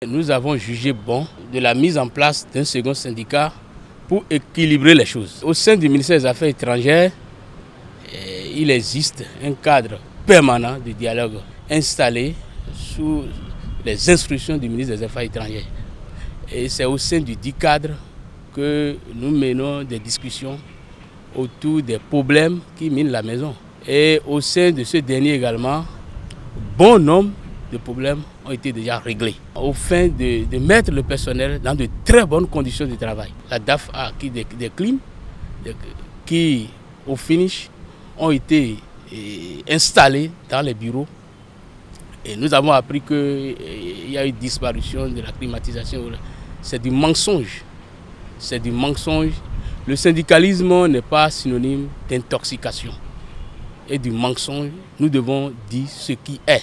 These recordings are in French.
Nous avons jugé bon de la mise en place d'un second syndicat pour équilibrer les choses. Au sein du ministère des Affaires étrangères, il existe un cadre permanent de dialogue installé sous les instructions du ministre des Affaires étrangères. Et c'est au sein du dit cadre que nous menons des discussions autour des problèmes qui minent la maison. Et au sein de ce dernier également, bon nombre de problèmes ont été déjà réglés, au fin de mettre le personnel dans de très bonnes conditions de travail. La DAF a acquis des clims qui, au finish, ont été installés dans les bureaux. Et nous avons appris qu'il y a eu disparition de la climatisation. C'est du mensonge. C'est du mensonge. Le syndicalisme n'est pas synonyme d'intoxication. Et du mensonge, nous devons dire ce qui est.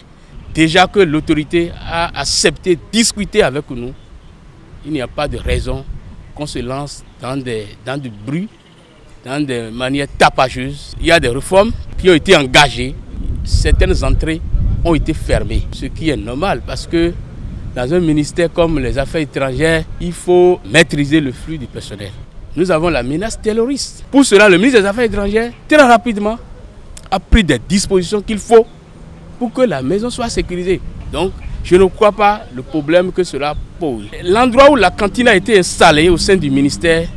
Déjà que l'autorité a accepté de discuter avec nous, il n'y a pas de raison qu'on se lance dans du bruit, dans des manières tapageuses. Il y a des réformes qui ont été engagées, certaines entrées ont été fermées, ce qui est normal parce que dans un ministère comme les Affaires étrangères, il faut maîtriser le flux du personnel. Nous avons la menace terroriste. Pour cela, le ministre des Affaires étrangères, très rapidement, a pris des dispositions qu'il faut pour que la maison soit sécurisée. Donc, je ne crois pas le problème que cela pose. L'endroit où la cantine a été installée au sein du ministère,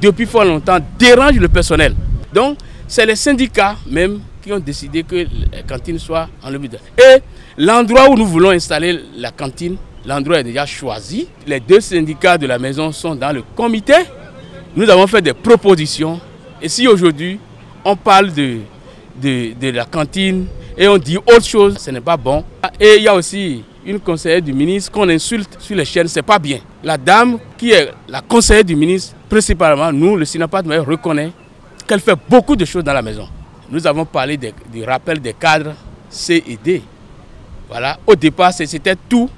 depuis fort longtemps, dérange le personnel. Donc, c'est les syndicats même qui ont décidé que la cantine soit enlevée. Et l'endroit où nous voulons installer la cantine, l'endroit est déjà choisi. Les deux syndicats de la maison sont dans le comité. Nous avons fait des propositions. Et si aujourd'hui, on parle de la cantine, et on dit autre chose, ce n'est pas bon. Et il y a aussi une conseillère du ministre qu'on insulte sur les chaînes, ce n'est pas bien. La dame qui est la conseillère du ministre, principalement, nous, le SYNAPAD, reconnaît qu'elle fait beaucoup de choses dans la maison. Nous avons parlé du rappel des cadres C et D. Voilà. Au départ, c'était tout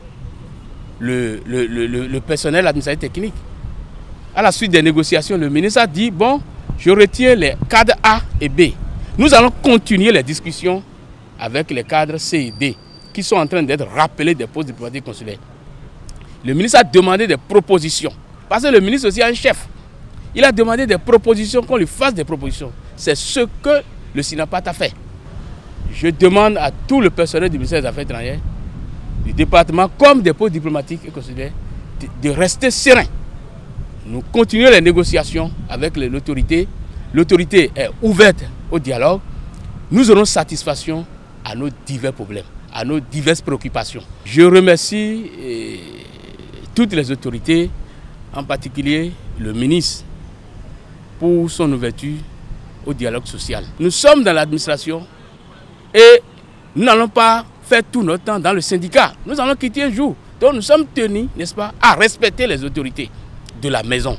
le personnel administratif technique. À la suite des négociations, le ministre a dit, bon, je retiens les cadres A et B. Nous allons continuer les discussions avec les cadres C et D qui sont en train d'être rappelés des postes diplomatiques consulaires. Le ministre a demandé des propositions, parce que le ministre aussi a un chef. Il a demandé des propositions, qu'on lui fasse des propositions. C'est ce que le SYNAPAD a fait. Je demande à tout le personnel du ministère des Affaires étrangères, du département, comme des postes diplomatiques et consulaires, de rester serein. Nous continuons les négociations avec l'autorité. L'autorité est ouverte au dialogue. Nous aurons satisfaction à nos divers problèmes, à nos diverses préoccupations. Je remercie toutes les autorités, en particulier le ministre, pour son ouverture au dialogue social. Nous sommes dans l'administration et nous n'allons pas faire tout notre temps dans le syndicat. Nous allons quitter un jour. Donc nous sommes tenus, n'est-ce pas, à respecter les autorités de la maison.